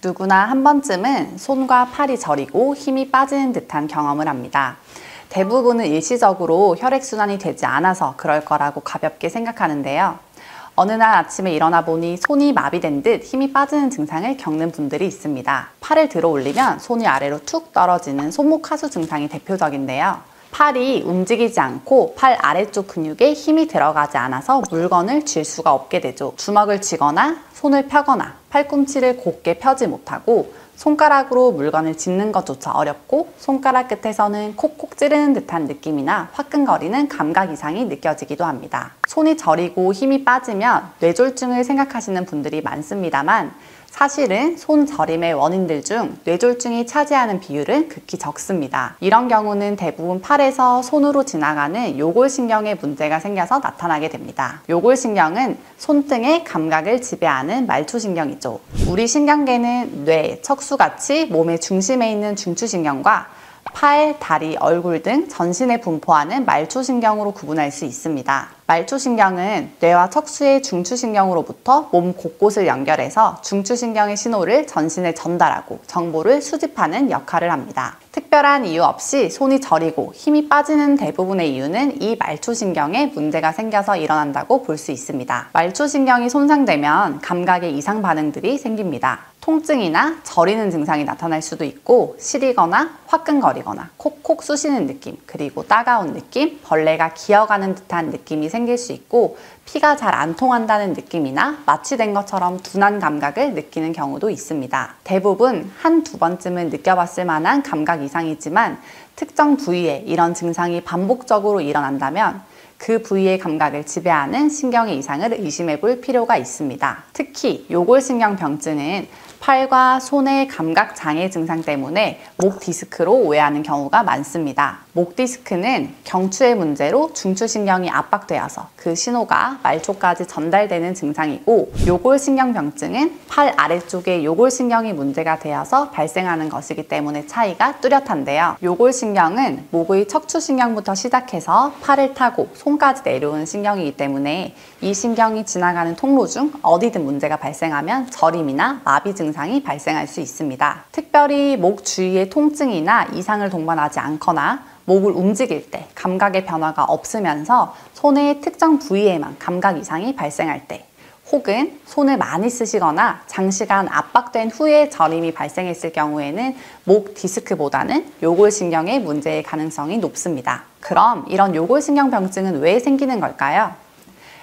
누구나 한 번쯤은 손과 팔이 저리고 힘이 빠지는 듯한 경험을 합니다. 대부분은 일시적으로 혈액순환이 되지 않아서 그럴 거라고 가볍게 생각하는데요. 어느 날 아침에 일어나 보니 손이 마비된 듯 힘이 빠지는 증상을 겪는 분들이 있습니다. 팔을 들어 올리면 손이 아래로 툭 떨어지는 손목하수 증상이 대표적인데요. 팔이 움직이지 않고 팔 아래쪽 근육에 힘이 들어가지 않아서 물건을 쥘 수가 없게 되죠. 주먹을 쥐거나 손을 펴거나 팔꿈치를 곧게 펴지 못하고 손가락으로 물건을 짚는 것조차 어렵고 손가락 끝에서는 콕콕 찌르는 듯한 느낌이나 화끈거리는 감각 이상이 느껴지기도 합니다. 손이 저리고 힘이 빠지면 뇌졸중을 생각하시는 분들이 많습니다만 사실은 손 저림의 원인들 중 뇌졸중이 차지하는 비율은 극히 적습니다. 이런 경우는 대부분 팔에서 손으로 지나가는 요골신경에 문제가 생겨서 나타나게 됩니다. 요골신경은 손등의 감각을 지배하는 말초신경이죠. 우리 신경계는 뇌, 척수같이 몸의 중심에 있는 중추신경과 팔, 다리, 얼굴 등 전신에 분포하는 말초신경으로 구분할 수 있습니다. 말초신경은 뇌와 척수의 중추신경으로부터 몸 곳곳을 연결해서 중추신경의 신호를 전신에 전달하고 정보를 수집하는 역할을 합니다. 특별한 이유 없이 손이 저리고 힘이 빠지는 대부분의 이유는 이 말초신경에 문제가 생겨서 일어난다고 볼 수 있습니다. 말초신경이 손상되면 감각에 이상 반응들이 생깁니다. 통증이나 저리는 증상이 나타날 수도 있고 시리거나 화끈거리거나 콕콕 쑤시는 느낌, 그리고 따가운 느낌, 벌레가 기어가는 듯한 느낌이 생길 수 있고 피가 잘 안 통한다는 느낌이나 마취된 것처럼 둔한 감각을 느끼는 경우도 있습니다. 대부분 한두 번쯤은 느껴봤을 만한 감각 이상이지만 특정 부위에 이런 증상이 반복적으로 일어난다면 그 부위의 감각을 지배하는 신경의 이상을 의심해 볼 필요가 있습니다. 특히 요골신경병증은 팔과 손의 감각 장애 증상 때문에 목 디스크로 오해하는 경우가 많습니다. 목 디스크는 경추의 문제로 중추신경이 압박되어서 그 신호가 말초까지 전달되는 증상이고, 요골신경병증은 팔 아래쪽에 요골신경이 문제가 되어서 발생하는 것이기 때문에 차이가 뚜렷한데요. 요골신경은 목의 척추신경부터 시작해서 팔을 타고 손까지 내려오는 신경이기 때문에 이 신경이 지나가는 통로 중 어디든 문제가 발생하면 저림이나 마비 증상이 발생할 수 있습니다. 특별히 목 주위의 통증이나 이상을 동반하지 않거나 목을 움직일 때 감각의 변화가 없으면서 손의 특정 부위에만 감각 이상이 발생할 때, 혹은 손을 많이 쓰시거나 장시간 압박된 후에 저림이 발생했을 경우에는 목 디스크보다는 요골신경의 문제의 가능성이 높습니다. 그럼 이런 요골신경병증은 왜 생기는 걸까요?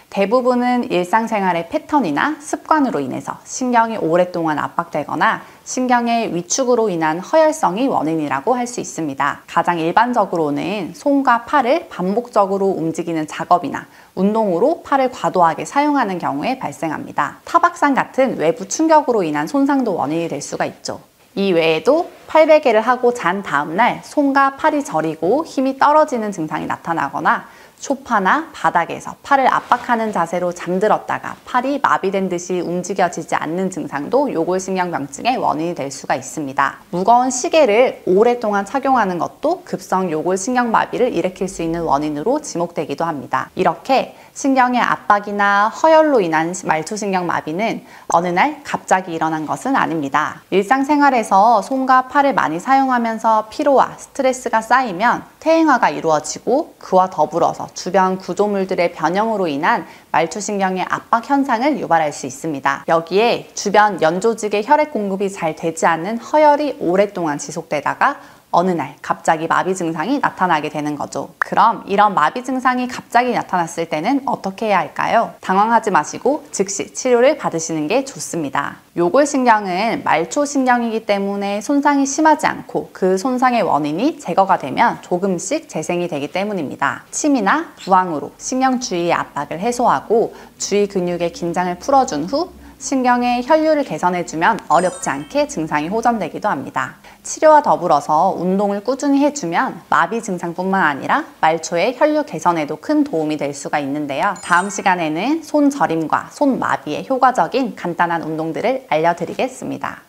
대부분은 일상생활의 패턴이나 습관으로 인해서 신경이 오랫동안 압박되거나 신경의 위축으로 인한 허혈성이 원인이라고 할 수 있습니다. 가장 일반적으로는 손과 팔을 반복적으로 움직이는 작업이나 운동으로 팔을 과도하게 사용하는 경우에 발생합니다. 타박상 같은 외부 충격으로 인한 손상도 원인이 될 수가 있죠. 이 외에도 팔베개를 하고 잔 다음날 손과 팔이 저리고 힘이 떨어지는 증상이 나타나거나 소파나 바닥에서 팔을 압박하는 자세로 잠들었다가 팔이 마비된 듯이 움직여지지 않는 증상도 요골신경병증의 원인이 될 수가 있습니다. 무거운 시계를 오랫동안 착용하는 것도 급성 요골신경마비를 일으킬 수 있는 원인으로 지목되기도 합니다. 이렇게 신경의 압박이나 허혈로 인한 말초신경마비는 어느 날 갑자기 일어난 것은 아닙니다. 일상생활에서 손과 팔을 많이 사용하면서 피로와 스트레스가 쌓이면 퇴행화가 이루어지고 그와 더불어서 주변 구조물들의 변형으로 인한 말초신경의 압박 현상을 유발할 수 있습니다. 여기에 주변 연조직의 혈액 공급이 잘 되지 않는 허혈이 오랫동안 지속되다가 어느 날 갑자기 마비 증상이 나타나게 되는 거죠. 그럼 이런 마비 증상이 갑자기 나타났을 때는 어떻게 해야 할까요? 당황하지 마시고 즉시 치료를 받으시는 게 좋습니다. 요골신경은 말초신경이기 때문에 손상이 심하지 않고 그 손상의 원인이 제거가 되면 조금씩 재생이 되기 때문입니다. 침이나 부항으로 신경 주위의 압박을 해소하고 주위 근육의 긴장을 풀어준 후 신경의 혈류를 개선해주면 어렵지 않게 증상이 호전되기도 합니다. 치료와 더불어서 운동을 꾸준히 해주면 마비 증상뿐만 아니라 말초의 혈류 개선에도 큰 도움이 될 수가 있는데요. 다음 시간에는 손 저림과 손 마비에 효과적인 간단한 운동들을 알려드리겠습니다.